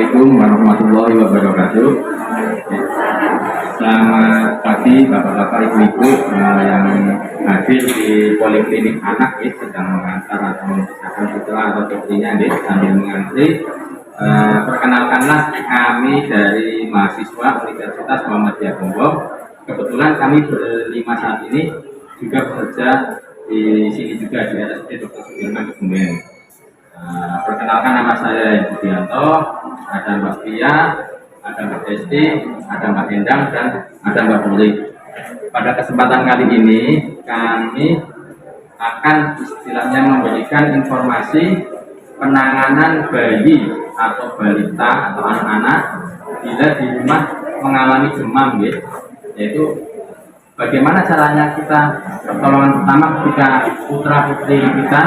Assalamualaikum warahmatullahi wabarakatuh. Selamat pagi bapak-bapak, ibu-ibu yang hadir di poliklinik anak ya, sedang mengantar atau membesarkan putra atau putrinya ya, sambil mengantri. Perkenalkanlah, kami dari mahasiswa Universitas Muhammadiyah Gombong. Kebetulan kami berlima saat ini juga bekerja di sini juga di RSUD Dr. Sudirman Kebumen. Perkenalkan, nama saya Budianto, ada Mbak Pia, ada Mbak Desti, ada Mbak Endang, dan ada Mbak Buli. Pada kesempatan kali ini kami akan istilahnya memberikan informasi penanganan bayi atau balita atau anak-anak bila di rumah mengalami demam, yaitu bagaimana caranya kita pertolongan pertama ketika putra putri kita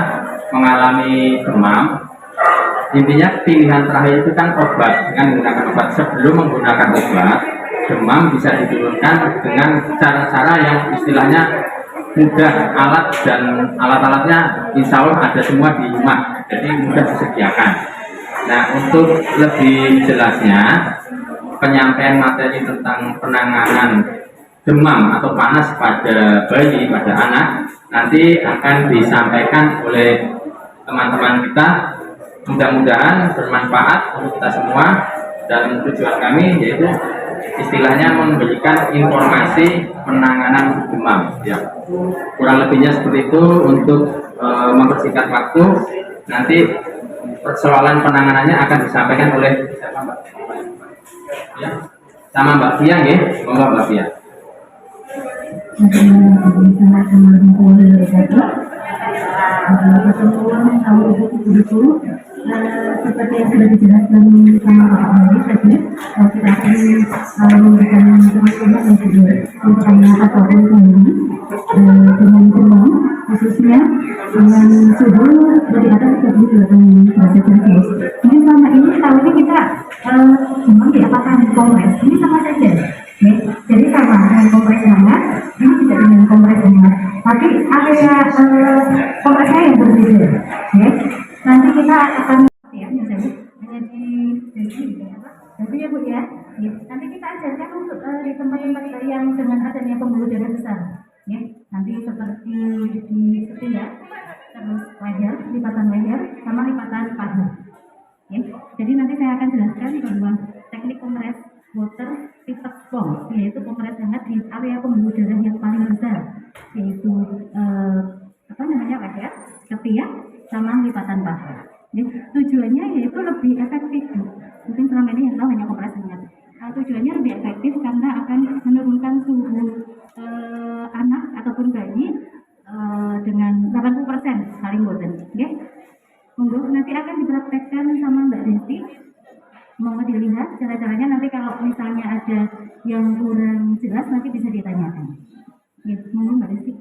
mengalami demam. Intinya pilihan terakhir itu kan obat, dengan menggunakan obat. Sebelum menggunakan obat, demam bisa diturunkan dengan cara-cara yang istilahnya mudah, alat-alatnya insya Allah ada semua di rumah, jadi mudah disediakan. Nah, untuk lebih jelasnya penyampaian materi tentang penanganan demam atau panas pada bayi, pada anak, nanti akan disampaikan oleh teman-teman kita. Mudah-mudahan bermanfaat untuk kita semua, dan tujuan kami yaitu istilahnya memberikan informasi penanganan demam ya. Kurang lebihnya seperti itu. Untuk mempersingkat waktu, nanti persoalan penanganannya akan disampaikan oleh siapa, Mbak? Ya, sama Mbak Pia ya. Monggo Mbak Pia. Seperti yang sudah dijelaskan sama Pak Mari tadi, kita akan memberikan informasi dan juga untuk ataupun bayi dengan demam, khususnya dengan suhu dari atas 38 derajat Celcius. Ini selama ini tahunya kita demam diapakan kompres, ini sama saja. Jadi sama dengan kompres hangat, ini tidak dengan kompres hangat, tapi area kompresnya yang berbeda. Nanti kita akan ya misalnya menjadi jadi ya Bu ya. Nanti kita ajarkan untuk di tempat-tempat yang dengan adanya pembuluh darah besar. Ya, nanti seperti di ketiak, terus leher, lipatan leher, sama lipatan paha. Ya, jadi nanti saya akan jelaskan bahwa teknik kompres water pivot bomb, yaitu kompres hangat di area pembuluh darah yang paling besar, yaitu leher, ketiak, sama lipatan paha. Ya, tujuannya yaitu lebih efektif. Mungkin selama ini yang tahu hanya kompres hangat. Tujuannya lebih efektif karena akan menurunkan suhu anak ataupun bayi dengan 80% paling boten. Okay? Monggo nanti akan dipraktekkan sama Mbak Desti. Mau dilihat cara-caranya, nanti kalau misalnya ada yang kurang jelas nanti bisa ditanyakan. Ya, monggo Mbak Desti.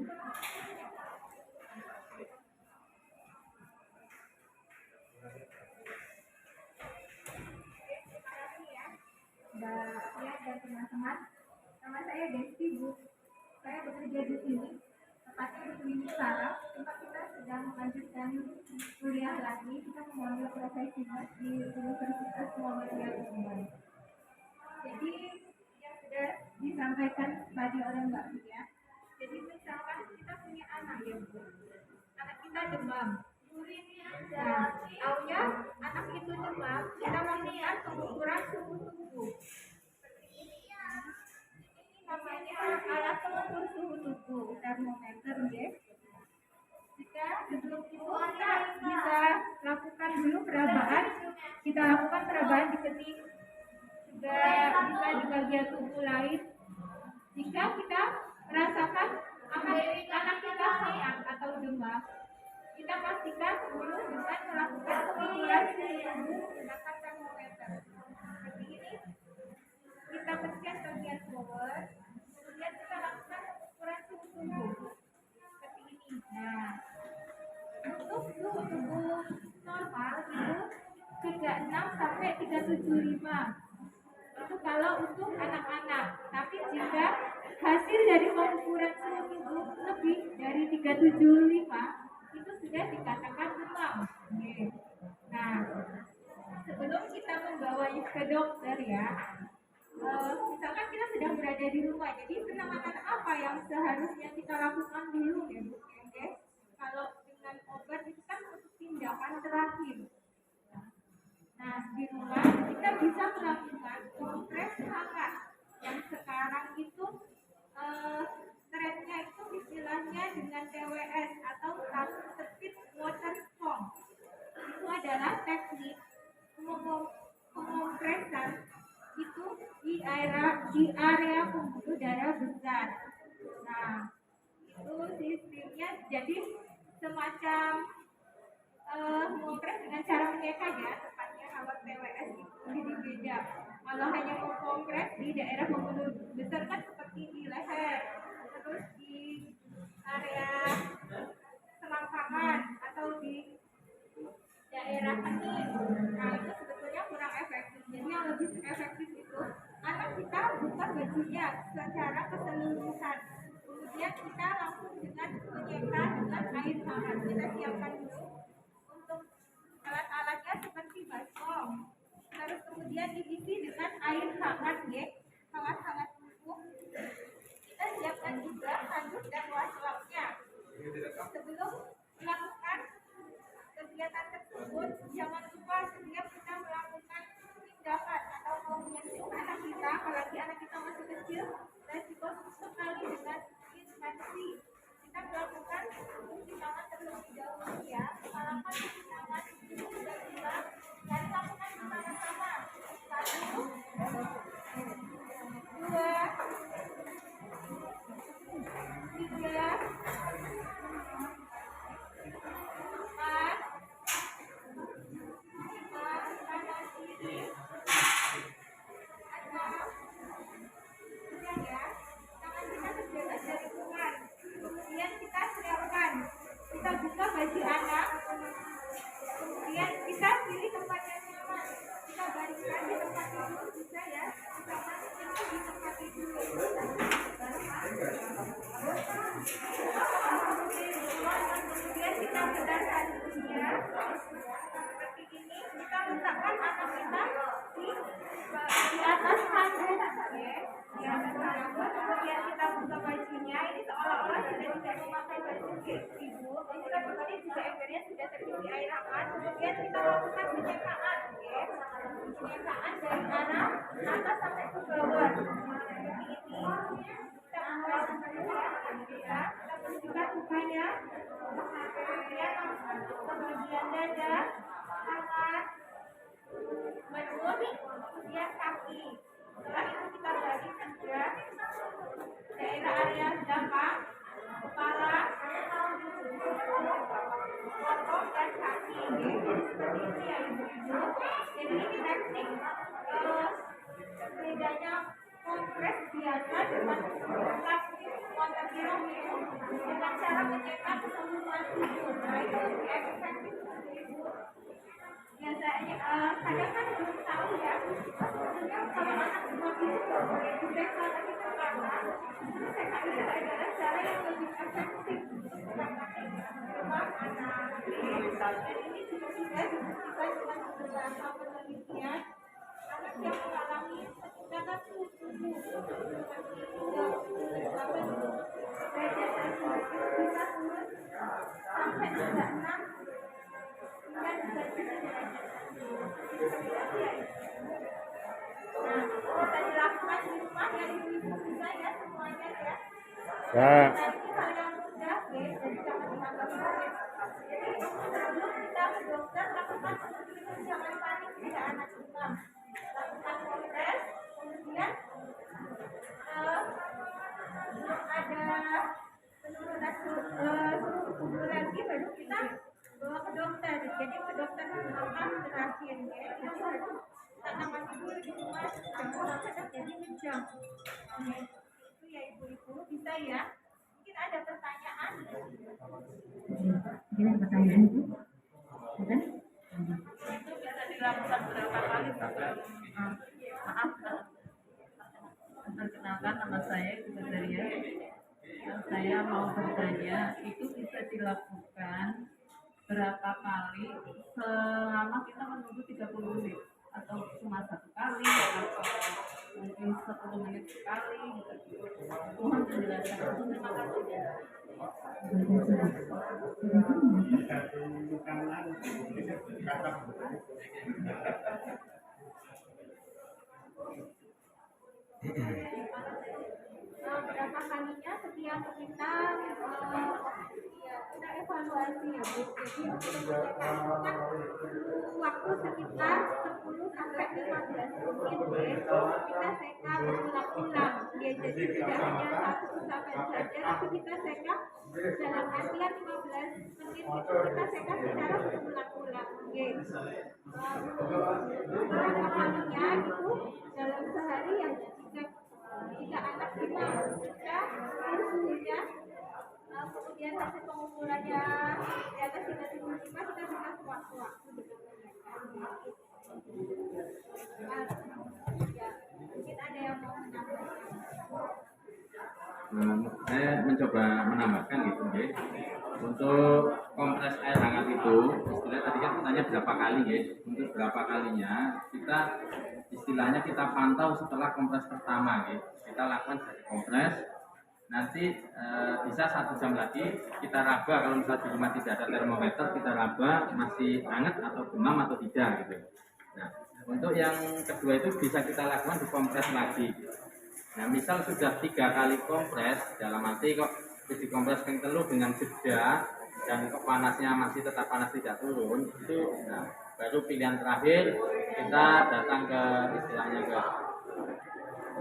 Mbak Pia dan teman-teman, nama saya Desti Bu. Saya bekerja di sini, tepatnya di Klinik Saraf. Tempat kita sedang melanjutkan kuliah lagi. Kita mengambil profesi di Universitas Muhammadiyah Gombong. Jadi yang sudah disampaikan tadi oleh Mbak Pia. Jadi misalkan kita punya anak ya Bu, anak kita demam. Nah, taunya anak itu demam, kita lakukan pengukuran suhu tubuh. Ini namanya alat pengukur suhu tubuh, termometer ya. Jika sebelum itu kita bisa lakukan dulu perabaan, kita lakukan perabaan di kening, juga bisa di bagian tubuh lain. Jika kita merasakan anak kita hangat atau demam, kita pastikan dulu dengan melakukan pengukuran suhu tubuh menggunakan termometer. Seperti ini, kita pencet bagian bawah, kemudian kita lakukan pengukuran suhu tubuh. Seperti ini. Nah, untuk suhu tubuh normal itu 36 sampai 375. Itu kalau untuk anak-anak. Tapi jika hasil dari pengukuran suhu tubuh lebih dari 375, itu sudah dikatakan demam. Nah, sebelum kita membawa Yuska ke dokter ya, misalkan kita sedang berada di rumah, jadi penanganan apa yang seharusnya kita lakukan dulu ya Bu, ya guys. Kalau dengan obat itu kan untuk tindakan terakhir. Nah, di rumah kita bisa melakukan kompres hangat yang sekarang itu trennya itu istilahnya dengan TWS atau Rapid Water Pump. Itu adalah teknik pengompresan itu di area pembuluh darah besar. Nah, itu sistemnya jadi semacam mengkompres dengan cara menyekat ya, tepatnya kalau TWS itu lebih beda. Kalau hanya mengkompres di daerah pembuluh besar kan seperti di leher, terus di area selangkangan atau di daerah kening. Nah, itu sebetulnya kurang efektif. Jadi yang lebih efektif itu anak kita buka bajunya secara keseluruhan. Kemudian kita langsung dengan menyeka dengan air hangat. Kita siapkan dulu untuk alat-alatnya seperti baskom. Terus kemudian diisi dengan air hangat ya, hangat-hangat dulu. Kita siapkan juga handuk dan wastafnya. Sebelum melakukan kegiatan tersebut, jangan lupa setiap kita melakukan tindakan atau mau menyentuh anak kita, apalagi anak kita masih kecil, resiko sekali dengan infeksi. Kita melakukan cuci tangan terlebih dahulu ya, melakukan cuci tangan sudah kita dan lakukan bersama-sama. 1, 2, 3, 4, 5, kanan kiri, 6, kemudian ya, tangan kita terbebas dari kuman. Kemudian kita siapkan, kita buka baju anak, kemudian kita pilih tempat yang nyaman, kita baringkan di tempat tidur bisa ya, misalkan itu di tempat tidur. Kemudian kita bedah handuknya seperti ini, kita letakkan anak kita di atas handuk ya, di atas handuk. Kemudian kita buka bajunya, ini seolah-olah sudah tidak memakai baju ibu. Kita kembali juga embernya sudah terisi air hangat. Kemudian kita lakukan penyekaan ya, penyekaan dari atas sampai ke bawah seperti ini. Kita melakukan ya, kita bersihkan mukanya, kemudian ke bagian dada, tangan, mulut, kemudian kaki. Setelah itu kita balik juga daerah area belakang, kepala, bokong dan kaki. Seperti ini ya ibu-ibu. Jadi ini teknik bedanya kompres biasa dengan plastik water minum dengan cara menyekat keseluruhan tubuh. Nah, itu lebih efektif ibu. Biasanya kadang kan belum tahu ya, sebetulnya kalau anak demam itu boleh diseka, tapi ternyata diseka itu adalah cara yang lebih efektif untuk menangani demam anak. Dan ini juga sudah dibuktikan dengan beberapa penelitian anak yang mengalami peningkatan suhu tubuh seperti 38 derajat Celcius bisa turun sampai 36 dan 37 derajat Celcius. Nah, bisa dilakukan di rumah ya ibu-ibu bisa ya semuanya ya. Ya. Ini hal yang mudah ya, jadi jangan dianggap sulit. Jadi sebelum kita ke dokter lakukan seperti itu, jangan panik jika anak demam. Lakukan kompres, kemudian ada penurunan suhu tubuh lagi, baru kita bawa ke dokter. Jadi ke dokter menggunakan terakhir ya, kita harus tanaman dulu di rumah sampai jadi kejang. Itu ya ibu-ibu bisa ya. Mungkin ada pertanyaan. Mungkin ada pertanyaan itu, bukan? Itu bisa dilakukan berapa kali sebelum maaf perkenalkan, nama saya Ibu Zaria. Saya mau bertanya, itu bisa dilakukan berapa kali selama kita menunggu 30 menit? atau cuma 1 kali atau mungkin 10 menit sekali gitu. Mohon penjelasan. Terima kasih. Berapa kalinya setiap kita ya, kita evaluasi ya Bu. Jadi untuk mereka itu kan waktu sekitar 10 sampai 15 menit ya. Kita seka berulang-ulang ya. Jadi tidak hanya satu usapan saja, tapi kita seka dalam artian 15 menit itu kita seka secara berulang-ulang ya. Berapa kalinya itu dalam sehari ya, jika anak kita sudah suhunya kemudian hasil pengumpulannya di atas 35 kita bisa sewaktu-waktu dengan ya, mungkin ada yang mau menambahkan. Saya mencoba menambahkan gitu ya. Untuk kompres air hangat itu istilahnya tadi kan pertanyaan berapa kali ya. Untuk berapa kalinya kita istilahnya kita pantau setelah kompres pertama ya. Kita lakukan dari kompres, nanti bisa 1 jam lagi kita raba. Kalau misalnya di rumah tidak ada termometer, kita raba masih hangat atau demam atau tidak gitu. Nah, untuk yang kedua itu bisa kita lakukan di kompres lagi. Nah, misal sudah 3 kali kompres, dalam arti kok dikompres ping telu dengan jeda dan kok panasnya masih tetap panas tidak turun, itu nah, baru pilihan terakhir kita datang ke istilahnya ke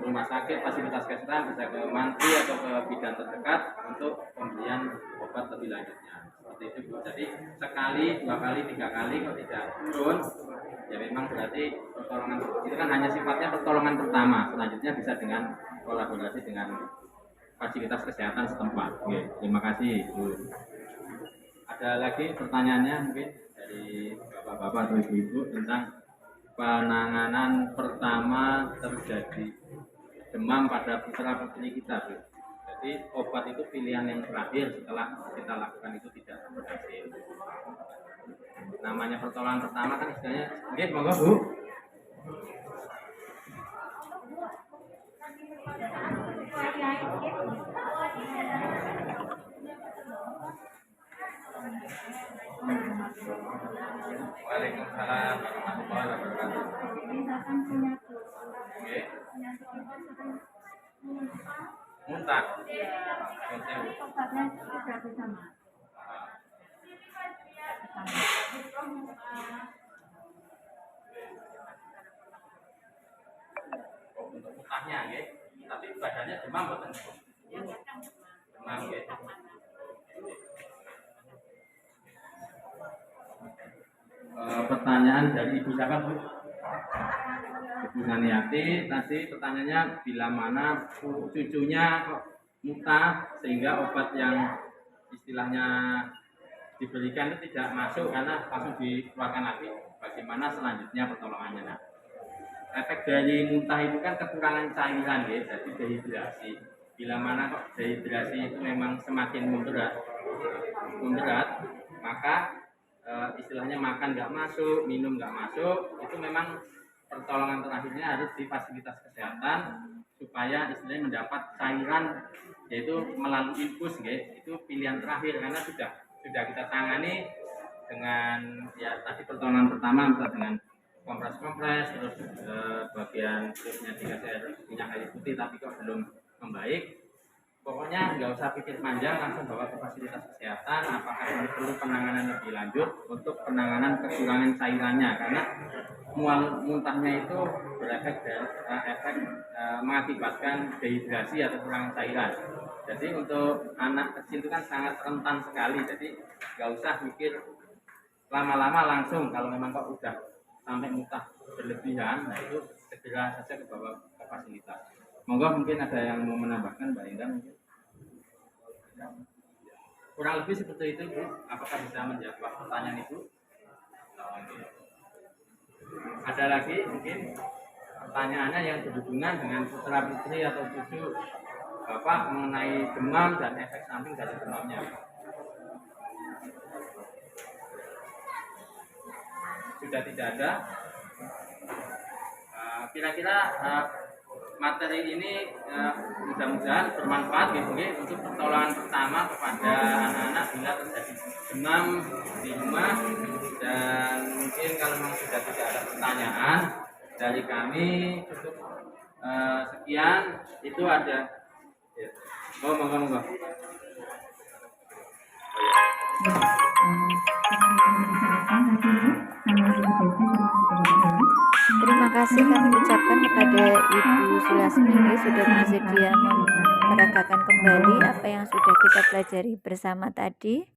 rumah sakit, fasilitas kesehatan, bisa ke mantri atau ke bidan terdekat untuk pemberian obat lebih lanjutnya. Seperti itu Bu. Jadi sekali, 2 kali, 3 kali kok tidak turun, ya memang berarti pertolongan itu kan hanya sifatnya pertolongan pertama. Selanjutnya bisa dengan kolaborasi dengan fasilitas kesehatan setempat. Oke, terima kasih Bu. Ada lagi pertanyaannya mungkin dari bapak-bapak atau ibu-ibu tentang penanganan pertama terjadi demam pada putra putri kita Bu. Jadi obat itu pilihan yang terakhir setelah kita lakukan itu tidak berhasil. Namanya pertolongan pertama kan istilahnya, oke, monggo Bu. Waalaikumsalam warahmatullahi wabarakatuh. Misalkan punya Oke, muntah. obatnya sudah bersama. Untuk muntahnya ya, tapi badannya demam betul. Demam ya. Pertanyaan dari Ibu siapa Bu? Ibu Saniati. Tadi pertanyaannya bila mana cucunya kok muntah sehingga obat yang istilahnya diberikan itu tidak masuk karena langsung dikeluarkan lagi. Bagaimana selanjutnya pertolongannya? Nah, efek dari muntah itu kan kekurangan cairan ya, jadi dehidrasi. Bila mana kok dehidrasi itu memang semakin memberat, maka istilahnya makan nggak masuk, minum nggak masuk, itu memang pertolongan terakhirnya harus di fasilitas kesehatan supaya istilahnya mendapat cairan, yaitu melalui infus, itu pilihan terakhir karena sudah kita tangani dengan ya tadi pertolongan pertama misalnya dengan kompres terus bagian perutnya dikasih minyak kayu putih tapi kok belum membaik. Pokoknya nggak usah pikir panjang, langsung bawa ke fasilitas kesehatan. Apakah ini perlu penanganan lebih lanjut untuk penanganan kekurangan cairannya, karena muntahnya itu berefek mengakibatkan dehidrasi atau kekurangan cairan. Jadi untuk anak kecil itu kan sangat rentan sekali. Jadi nggak usah mikir lama-lama, langsung kalau memang kok udah sampai muntah berlebihan, nah itu segera saja ke bawah ke fasilitas. Monggo mungkin ada yang mau menambahkan, Mbak Indah mungkin. Kurang lebih seperti itu Bu. Apakah bisa menjawab pertanyaan Ibu? Ada lagi mungkin pertanyaannya yang berhubungan dengan putra putri atau cucu Bapak mengenai demam dan efek samping dari demamnya. Sudah tidak ada? kira-kira materi ini mudah-mudahan bermanfaat gitu ya, untuk pertolongan pertama kepada anak-anak bila terjadi demam di rumah. Dan mungkin kalau memang sudah tidak ada pertanyaan dari kami cukup sekian. Itu ada ya. Monggo. Terima kasih kami ucapkan kepada Ibu Sulasmini sudah bersedia memperagakan kembali apa yang sudah kita pelajari bersama tadi.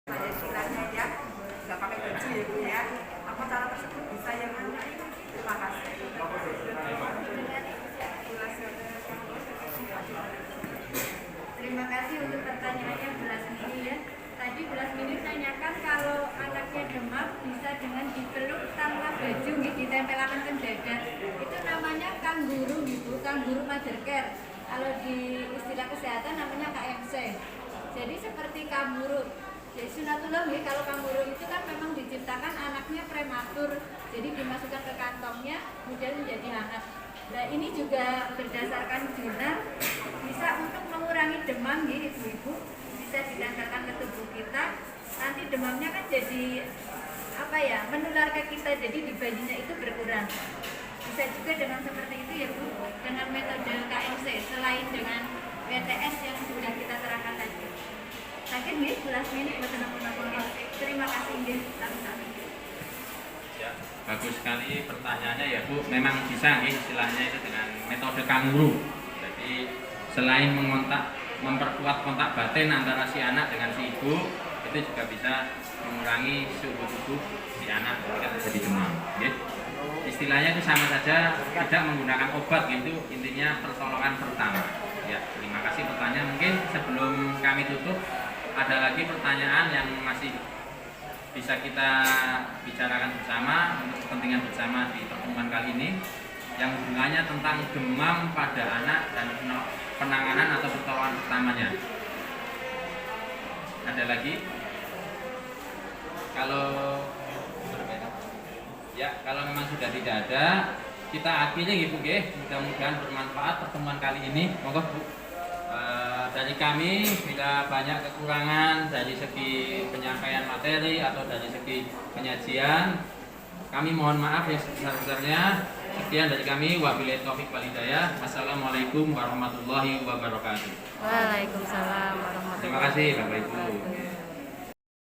Istilahnya ya, nggak pakai baju ya Bu ya. Apa cara tersebut bisa yang mana? Terima kasih. Terima kasih untuk pertanyaannya Belas Mini ya. Tadi Belas Mini tanyakan kalau anaknya demam bisa dengan dipeluk tanpa baju ditempelkan ke dada. Itu namanya kangguru gitu, kangguru mother care. Kalau di istilah kesehatan namanya KMC. Jadi seperti kangguru. Jadi sunatullah nih, kalau kangguru itu kan memang diciptakan anaknya prematur. Jadi dimasukkan ke kantongnya kemudian menjadi hangat. Nah ini juga berdasarkan jurnal bisa untuk mengurangi demam nih ibu-ibu, bisa ditempelkan ke tubuh kita. Nanti demamnya kan jadi menular ke kita, jadi di bayinya itu berkurang. Bisa juga dengan seperti itu ya Bu, dengan metode KMC selain dengan WTS yang sudah kita terangkan tadi. Sakit nih, Belas Mini buat teman-teman. Terima kasih nggih, sami-sami. Ya, bagus sekali pertanyaannya ya Bu. Memang bisa nih istilahnya itu dengan metode kangguru. Jadi selain memperkuat kontak batin antara si anak dengan si ibu, itu juga bisa mengurangi suhu tubuh si anak ketika terjadi demam. Ya. Istilahnya itu sama saja, tidak menggunakan obat gitu. Intinya pertolongan pertama. Ya, terima kasih pertanyaan. Mungkin sebelum kami tutup, ada lagi pertanyaan yang masih bisa kita bicarakan bersama untuk kepentingan bersama di pertemuan kali ini, yang hubungannya tentang demam pada anak dan penanganan atau pertolongan pertamanya. Ada lagi? Kalau memang sudah tidak ada, kita akhiri Ibu nggih. Mudah-mudahan bermanfaat pertemuan kali ini. Monggo Bu. Dari kami bila banyak kekurangan dari segi penyampaian materi atau dari segi penyajian, kami mohon maaf yang sebesar-besarnya. Sekian dari kami, wabillahi taufiq wal hidayah. Wassalamualaikum warahmatullahi wabarakatuh. Waalaikumsalam warahmatullahi wabarakatuh. Terima kasih Bapak Ibu.